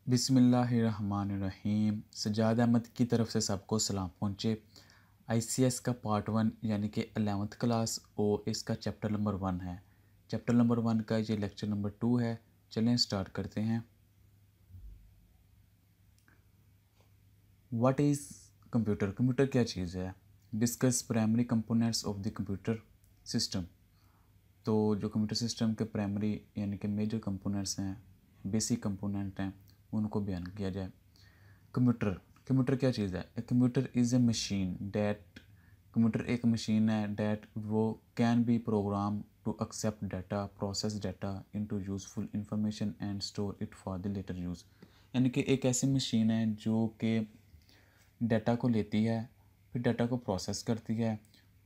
बिस्मिल्लाहिर्रहमानिर्रहीम। सजाद अहमद की तरफ से सबको सलाम पहुँचे। आईसीएस का पार्ट 1 यानी कि 11th क्लास और इसका चैप्टर नंबर 1 है। चैप्टर नंबर 1 का ये लेक्चर नंबर 2 है। चलें स्टार्ट करते हैं। What is computer? कंप्यूटर क्या चीज़ है? Discuss primary components of the computer system. तो जो कंप्यूटर सिस्टम के प्राइमरी यानी कि मेजर कंपोनेंट्स हैं, बेसिक कंपोनेंट हैं, उनको बयान किया जाए। कंप्यूटर कंप्यूटर क्या चीज़ है? Computer is a machine that computer एक मशीन है डैट वो can be program to accept data, process data into useful information and store it for the later use. यानी कि एक ऐसी मशीन है जो कि डाटा को लेती है, फिर डाटा को प्रोसेस करती है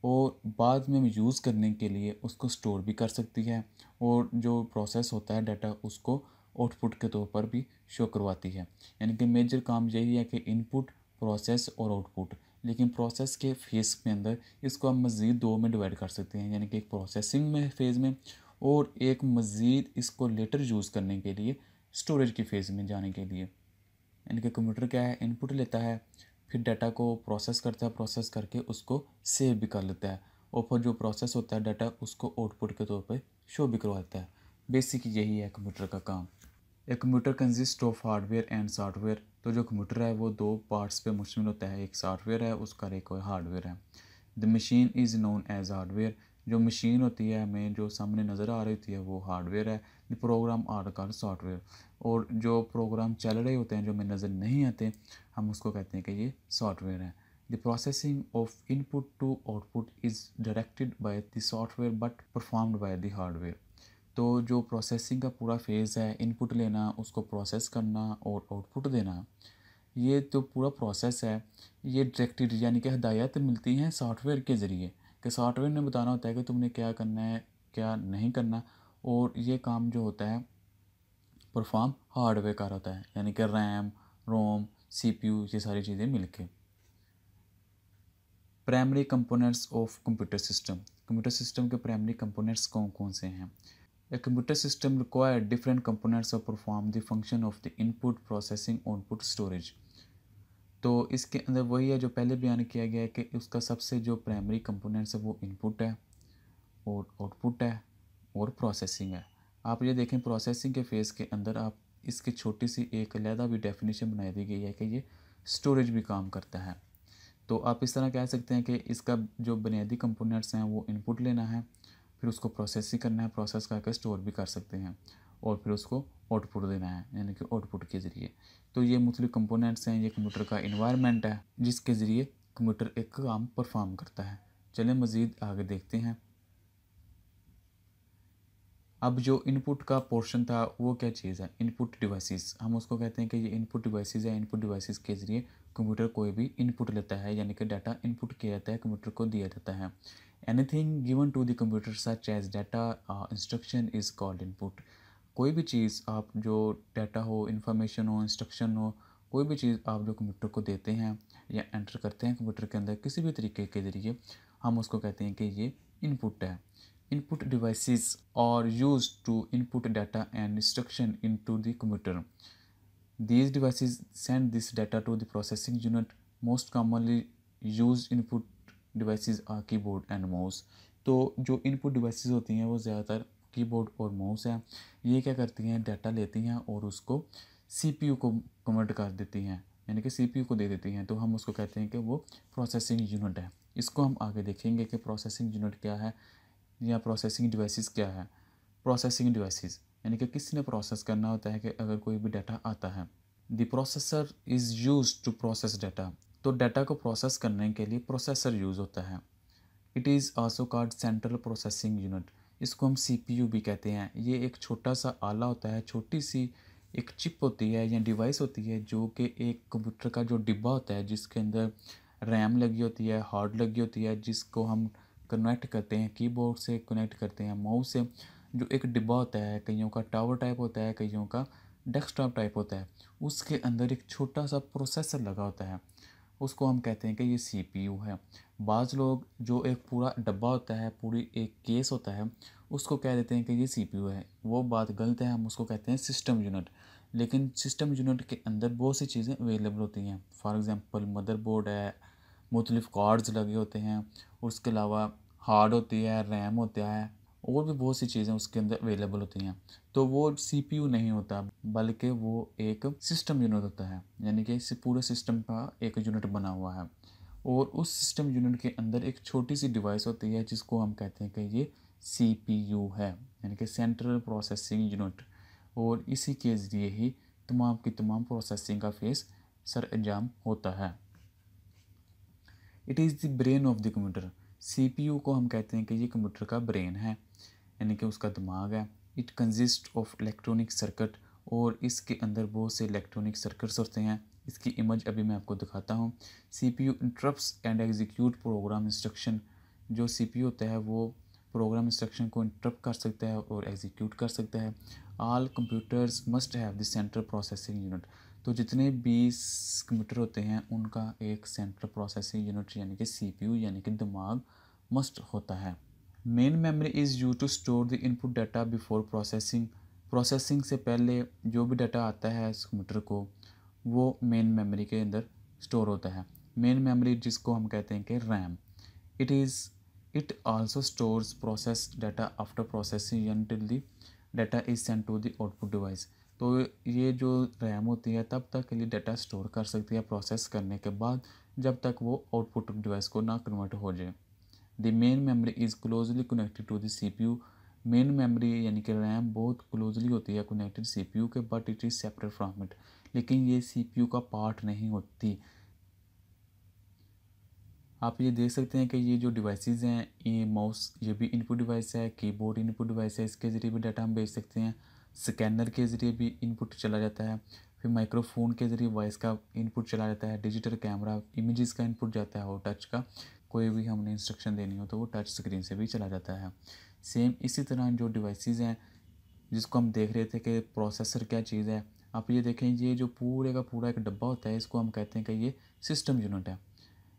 और बाद में यूज़ करने के लिए उसको स्टोर भी कर सकती है, और जो प्रोसेस होता है डाटा उसको आउटपुट के तौर पर भी शो करवाती है। यानी कि मेजर काम यही है कि इनपुट, प्रोसेस और आउटपुट। लेकिन प्रोसेस के फेज़ के अंदर इसको हम मज़ीद दो में डिवाइड कर सकते हैं, यानी कि एक प्रोसेसिंग में फेज़ में और एक मज़ीद इसको लेटर यूज़ करने के लिए स्टोरेज की फेज़ में जाने के लिए। यानी कि कंप्यूटर क्या है, इनपुट लेता है, फिर डाटा को प्रोसेस करता है, प्रोसेस करके उसको सेव भी कर लेता है, और फिर जो प्रोसेस होता है डाटा उसको आउटपुट के तौर पे शो भी करवाता है। बेसिक यही है कंप्यूटर का काम। एक computer consist of hardware and software. तो जो कंप्यूटर है वो दो पार्ट्स पे मुश्तमिल होता है, एक सॉफ्टवेयर है उसका, एक हार्डवेयर है। The machine is known as hardware. जो मशीन होती है हमें जो सामने नज़र आ रही होती है वो हार्डवेयर है। The program are called software. और जो प्रोग्राम चल रहे होते हैं जो हमें नज़र नहीं आते, हम उसको कहते हैं कि ये सॉफ्टवेयर है। The processing of input to output is directed by the software but performed by the hardware. तो जो प्रोसेसिंग का पूरा फेज़ है, इनपुट लेना, उसको प्रोसेस करना और आउटपुट देना, ये तो पूरा प्रोसेस है, ये डायरेक्टेड यानी कि हिदायत मिलती हैं सॉफ्टवेयर के ज़रिए, कि सॉफ्टवेयर ने बताना होता है कि तुमने क्या करना है, क्या नहीं करना। और ये काम जो होता है परफॉर्म हार्डवेयर का होता है, यानी कि रैम, रोम, सीपीयू, ये सारी चीज़ें मिलके। Primary components of computer system. Computer system के प्राइमरी कंपोनेंट्स कौन कौन से हैं? A computer system requires different components to perform the function of the input, processing, output, storage। तो इसके अंदर वही है जो पहले बयान किया गया है कि उसका सबसे जो प्राइमरी कंपोनेंट्स है वो इनपुट है और आउटपुट है और प्रोसेसिंग है। आप ये देखें प्रोसेसिंग के फेज़ के अंदर आप इसकी छोटी सी एक अलहदा भी डेफिनेशन बनाई दी गई है कि ये स्टोरेज भी काम करता है। तो आप इस तरह कह सकते हैं कि इसका जो बुनियादी कंपोनेंट्स हैं वो इनपुट लेना है, फिर उसको प्रोसेसिंग करना है, प्रोसेस करके स्टोर भी कर सकते हैं, और फिर उसको आउटपुट देना है यानी कि आउटपुट के ज़रिए। तो ये मुख्तलिफ कंपोनेंट्स हैं, ये कंप्यूटर का इन्वायरमेंट है जिसके ज़रिए कंप्यूटर एक काम परफॉर्म करता है। चलें मज़ीद आगे देखते हैं। अब जो इनपुट का पोर्शन था वो क्या चीज़ है? Input devices. हम उसको कहते हैं कि ये इनपुट डिवाइसेस है। इनपुट डिवाइसेस के ज़रिए कंप्यूटर कोई भी इनपुट लेता है, यानी कि डाटा इनपुट किया जाता है, कंप्यूटर को दिया जाता है। Anything given to the computer such as data instruction is called input. कोई भी चीज़ आप जो डाटा हो, इंफॉर्मेशन हो, इंस्ट्रक्शन हो, कोई भी चीज़ आप जो कंप्यूटर को देते हैं या एंटर करते हैं कंप्यूटर के अंदर किसी भी तरीके के ज़रिए, हम उसको कहते हैं कि ये इनपुट है। Input devices are used to input data and instruction into the computer. These devices send this data to the processing unit. Most commonly used input devices are keyboard and mouse. तो जो input devices होती हैं वो ज़्यादातर keyboard और mouse हैं। ये क्या करती हैं, डाटा लेती हैं और उसको सीपीयू को कन्वर्ट कर देती हैं, यानी कि सीपीयू को दे देती हैं। तो हम उसको कहते हैं कि वो प्रोसेसिंग यूनिट है। इसको हम आगे देखेंगे कि प्रोसेसिंग यूनिट क्या है या प्रोसेसिंग डिवाइसेस क्या है। प्रोसेसिंग डिवाइसेस यानी कि किसी ने प्रोसेस करना होता है कि अगर कोई भी डाटा आता है। The processor is use to process data. तो डाटा को प्रोसेस करने के लिए प्रोसेसर यूज़ होता है। It is also called central processing unit. इसको हम सीपीयू भी कहते हैं। ये एक छोटा सा आला होता है, छोटी सी एक चिप होती है या डिवाइस होती है जो कि एक कंप्यूटर का जो डिब्बा होता है जिसके अंदर रैम लगी होती है, हार्ड लगी होती है, जिसको हम कनेक्ट करते हैं कीबोर्ड से, कनेक्ट करते हैं माउस से। जो एक डिब्बा होता है, कईयों का टावर टाइप होता है, कईयों का डेस्कटॉप टाइप होता है, उसके अंदर एक छोटा सा प्रोसेसर लगा होता है, उसको हम कहते हैं कि ये सीपीयू है। बाज़ लोग जो एक पूरा डब्बा होता है, पूरी एक केस होता है, उसको कह देते हैं कि ये सीपीयू है। वो बात गलत है, हम उसको कहते हैं सिस्टम यूनिट। लेकिन सिस्टम यूनिट के अंदर बहुत सी चीज़ें अवेलेबल होती हैं। फॉर एग्ज़ाम्पल मदरबोर्ड है, मुख्तलिफ़ कार्ड्स लगे होते हैं, उसके अलावा हार्ड होती है, रैम होता है, और भी बहुत सी चीज़ें उसके अंदर अवेलेबल होती हैं। तो वो सीपीयू नहीं होता, बल्कि वो एक सिस्टम यूनिट होता है, यानी कि इस पूरे सिस्टम का एक यूनिट बना हुआ है। और उस सिस्टम यूनिट के अंदर एक छोटी सी डिवाइस होती है जिसको हम कहते हैं कि ये सीपीयू है, यानी कि सेंट्रल प्रोसेसिंग यूनिट। और इसी के ज़रिए ही तमाम की तमाम प्रोसेसिंग का फेस सर अंजाम होता है। It is the brain of the computer. CPU को हम कहते हैं कि ये कंप्यूटर का ब्रेन है, यानी कि उसका दिमाग है। It consist of electronic circuit, और इसके अंदर बहुत से इलेक्ट्रॉनिक सर्किट्स होते हैं। इसकी इमेज अभी मैं आपको दिखाता हूँ। CPU interrupts and execute programme instruction. जो सीपीयू होता है वो प्रोग्राम इंस्ट्रक्शन को इंटरप्ट कर सकता है और एग्जीक्यूट कर सकता है। All computers must have the central processing unit. तो जितने 20 कंप्यूटर होते हैं उनका एक सेंट्रल प्रोसेसिंग यूनिट यानी कि सीपीयू यानी कि दिमाग मस्ट होता है। Main memory is use to store the input data before processing. Processing से पहले जो भी डाटा आता है इस कंप्यूटर को, वो मेन मेमोरी के अंदर स्टोर होता है। मेन मेमोरी जिसको हम कहते हैं कि RAM. It also stores process data after processing until the data is sent to the output device. तो ये जो रैम होती है तब तक के लिए डाटा स्टोर कर सकती है प्रोसेस करने के बाद, जब तक वो आउटपुट डिवाइस को ना कन्वर्ट हो जाए। The main memory is closely connected to the CPU. Main memory यानी कि रैम बहुत क्लोजली होती है कनेक्टेड सीपीयू के, but it is separate from it. लेकिन ये सीपीयू का पार्ट नहीं होती। आप ये देख सकते हैं कि ये जो डिवाइसेस हैं, ये माउस ये भी इनपुट डिवाइस है, कीबोर्ड इनपुट डिवाइस है, इसके ज़रिए भी डाटा हम भेज सकते हैं। स्कैनर के ज़रिए भी इनपुट चला जाता है। फिर माइक्रोफोन के ज़रिए वॉइस का इनपुट चला जाता है। डिजिटल कैमरा इमेजेस का इनपुट जाता है, और टच का कोई भी हमने इंस्ट्रक्शन देनी हो तो वो टच स्क्रीन से भी चला जाता है। सेम इसी तरह जो डिवाइसेस हैं जिसको हम देख रहे थे कि प्रोसेसर क्या चीज़ है, आप ये देखें, ये जो पूरे का पूरा एक डब्बा होता है इसको हम कहते हैं कि ये सिस्टम यूनिट है।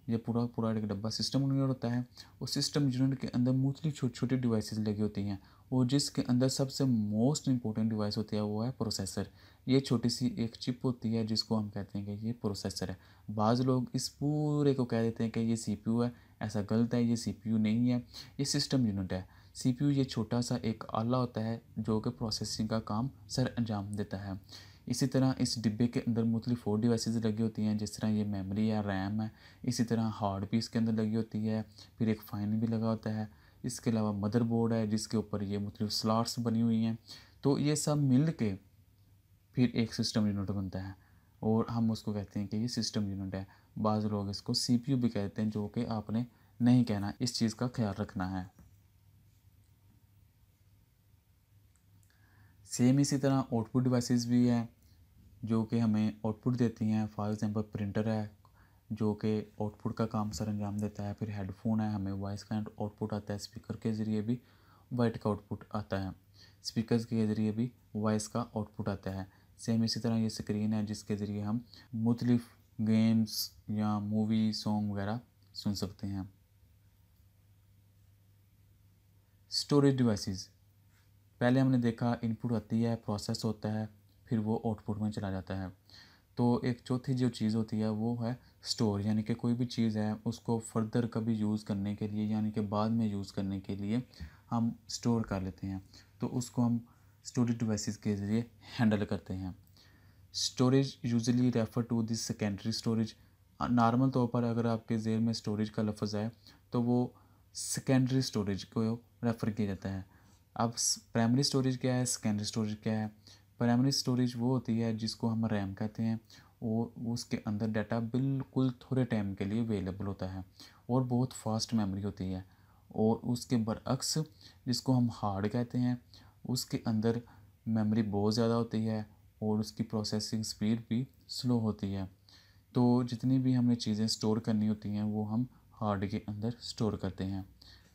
ये पूरा पूरा एक डब्बा सिस्टम यूनिट होता है। उस सिस्टम यूनिट के अंदर मुख्तलिफ छोटी छोटी डिवाइसेस लगी होती हैं, और जिसके अंदर सबसे मोस्ट इंपॉर्टेंट डिवाइस होती है वो है प्रोसेसर। ये छोटी सी एक चिप होती है जिसको हम कहते हैं कि ये प्रोसेसर है। बाज़ लोग इस पूरे को कह देते हैं कि ये सीपीयू है, ऐसा गलत है, ये सीपीयू नहीं है, ये सिस्टम यूनिट है। सीपीयू ये छोटा सा एक आला होता है जो कि प्रोसेसिंग का काम सर अंजाम देता है। इसी तरह इस डिब्बे के अंदर मुख्तलिफ और डिवाइसेस लगी होती हैं, जिस तरह ये मेमोरी है, रैम है। इसी तरह हार्ड भी इसके अंदर लगी होती है, फिर एक फाइन भी लगा होता है। इसके अलावा मदरबोर्ड है जिसके ऊपर ये मुख्तलिफ स्लॉट्स बनी हुई हैं। तो ये सब मिल के फिर एक सिस्टम यूनिट बनता है, और हम उसको कहते हैं कि ये सिस्टम यूनिट है। बाज़ लोग इसको सीपीयू भी कहते हैं, जो कि आपने नहीं कहना, इस चीज़ का ख्याल रखना है। सेम इसी तरह आउटपुट डिवाइसेस भी हैं जो कि हमें आउटपुट देती हैं। फॉर एग्जांपल प्रिंटर है जो कि आउटपुट का काम सर अंजाम देता है। फिर हेडफोन है, हमें वॉइस का आउटपुट आता है। स्पीकर के ज़रिए भी वाइट का आउटपुट आता है। स्पीकर के ज़रिए भी वॉइस का आउटपुट आता है। सेम इसी तरह ये स्क्रीन है जिसके ज़रिए हम मुख्तलिफ गेम्स या मूवी सॉन्ग वगैरह सुन सकते हैं। स्टोरेज डिवाइसेस, पहले हमने देखा इनपुट आती है, प्रोसेस होता है, फिर वो आउटपुट में चला जाता है। तो एक चौथी जो चीज़ होती है वो है स्टोर, यानी कि कोई भी चीज़ है उसको फर्दर कभी यूज़ करने के लिए, यानी कि बाद में यूज़ करने के लिए हम स्टोर कर लेते हैं, तो उसको हम स्टोरेज डिवाइसेस के ज़रिए हैंडल करते हैं। Storage usually refer to this secondary storage. Normal तौर पर अगर आपके ज़हन में स्टोरेज का लफ्ज़ है तो वो सेकेंडरी स्टोरेज को रेफ़र किया जाता है। अब प्राइमरी स्टोरेज क्या है, सेकेंडरी स्टोरेज क्या है? प्राइमरी स्टोरेज वो होती है जिसको हम रैम कहते हैं, और उसके अंदर डाटा बिल्कुल थोड़े टाइम के लिए अवेलेबल होता है और बहुत फास्ट मेमोरी होती है। और उसके बरअक्स जिसको हम हार्ड कहते हैं, उसके अंदर मेमोरी बहुत ज़्यादा होती है और उसकी प्रोसेसिंग स्पीड भी स्लो होती है। तो जितनी भी हमें चीज़ें स्टोर करनी होती हैं वो हम हार्ड के अंदर स्टोर करते हैं।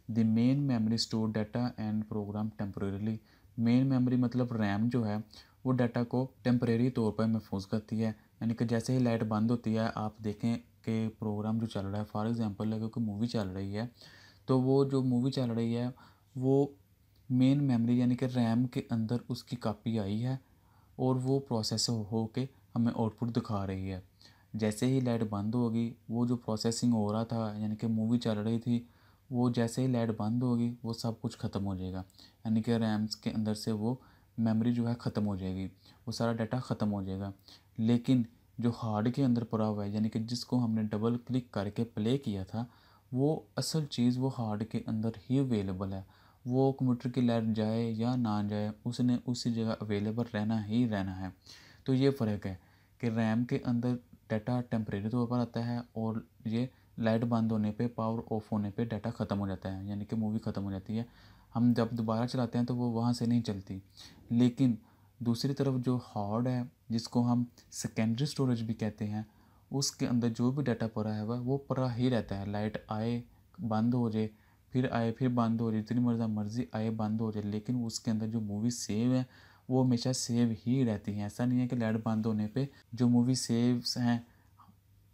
The main memory store data and program temporarily. Main memory मतलब रैम जो है वो डाटा को टेम्परेरी तौर पर महफूज करती है, यानी कि जैसे ही लाइट बंद होती है आप देखें कि प्रोग्राम जो चल रहा है, फॉर एग्जांपल अगर कोई मूवी चल रही है तो वो जो मूवी चल रही है वो मेन मेमोरी यानी कि रैम के अंदर उसकी कॉपी आई है, और वो प्रोसेस हो के हमें आउटपुट दिखा रही है। जैसे ही लाइट बंद होगी, वो जो प्रोसेसिंग हो रहा था यानी कि मूवी चल रही थी, वो जैसे ही लाइट बंद होगी वो सब कुछ ख़त्म हो जाएगा। यानी कि रैम्स के अंदर से वो मेमोरी जो है ख़त्म हो जाएगी, वो सारा डाटा ख़त्म हो जाएगा। लेकिन जो हार्ड के अंदर पड़ा हुआ है, यानी कि जिसको हमने डबल क्लिक करके प्ले किया था, वो असल चीज़ वो हार्ड के अंदर ही अवेलेबल है। वो कंप्यूटर की लाइट जाए या ना जाए, उसने उसी जगह अवेलेबल रहना ही रहना है। तो ये फ़र्क है कि रैम के अंदर डाटा टेम्परेरी तौर पर आता है और ये लाइट बंद होने पे, पावर ऑफ होने पे डाटा ख़त्म हो जाता है, यानी कि मूवी ख़त्म हो जाती है। हम जब दोबारा चलाते हैं तो वो वहाँ से नहीं चलती। लेकिन दूसरी तरफ जो हार्ड है, जिसको हम सेकेंडरी स्टोरेज भी कहते हैं, उसके अंदर जो भी डाटा पड़ा है वो पड़ा ही रहता है। लाइट आए, बंद हो जाए, फिर आए, फिर बंद हो जाए, जितनी मर्ज़ी आए, बंद हो जाए, लेकिन उसके अंदर जो मूवी सेव है वो हमेशा सेव ही रहती हैं। ऐसा नहीं है कि लाइट बंद होने पे जो मूवी सेव्स हैं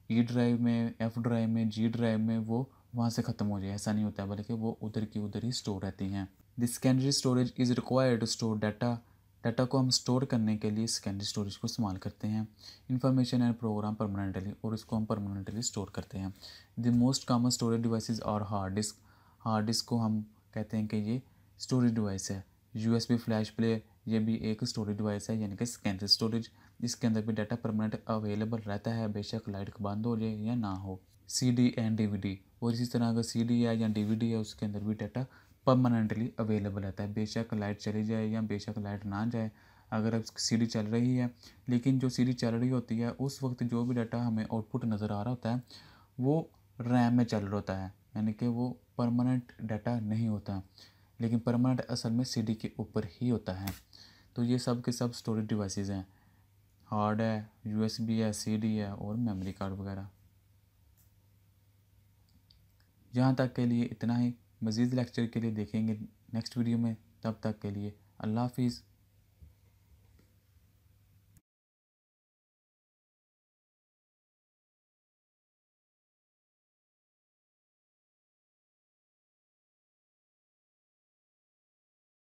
ई ड्राइव में, एफ ड्राइव में, जी ड्राइव में, वो वहाँ से ख़त्म हो जाए, ऐसा नहीं होता, बल्कि वो उधर की उधर ही स्टोर रहती हैं। The secondary storage is required to store data. Data को हम स्टोर करने के लिए सेकेंडरी स्टोरेज को इस्तेमाल करते हैं। इंफॉर्मेशन एंड प्रोग्राम परमानेंटली, और इसको हम परमानेंटली स्टोर करते हैं। The most common storage devices और हार्ड डिस्क। हार्ड डिस्क को हम कहते हैं कि ये स्टोरेज डिवाइस है। यूएसबी फ्लैश प्लेयर, ये भी एक स्टोरेज डिवाइस है, यानी कि सेकेंडरी स्टोरेज। इसके अंदर भी डाटा परमानेंट अवेलेबल रहता है, बेशक लाइट बंद हो जाए या ना हो। सीडी एंड डीवीडी, और इसी तरह अगर सीडी है या डीवीडी है, उसके अंदर भी डाटा परमानेंटली अवेलेबल रहता है, बेशक लाइट चली जाए या बेशक लाइट ना जाए। अगर अब सीडी चल रही है, लेकिन जो सीडी चल रही होती है उस वक्त जो भी डाटा हमें आउटपुट नज़र आ रहा होता है वो रैम में चल रहा होता है, यानी कि वो परमानेंट डाटा नहीं होता। लेकिन परमानेंट असल में सीडी के ऊपर ही होता है। तो ये सब के सब स्टोरेज डिवाइसेस हैं। हार्ड है, यूएसबी है, सीडी है और मेमोरी कार्ड वगैरह। यहाँ तक के लिए इतना ही। मज़ीद लेक्चर के लिए देखेंगे नेक्स्ट वीडियो में। तब तक के लिए अल्लाह हाफिज़।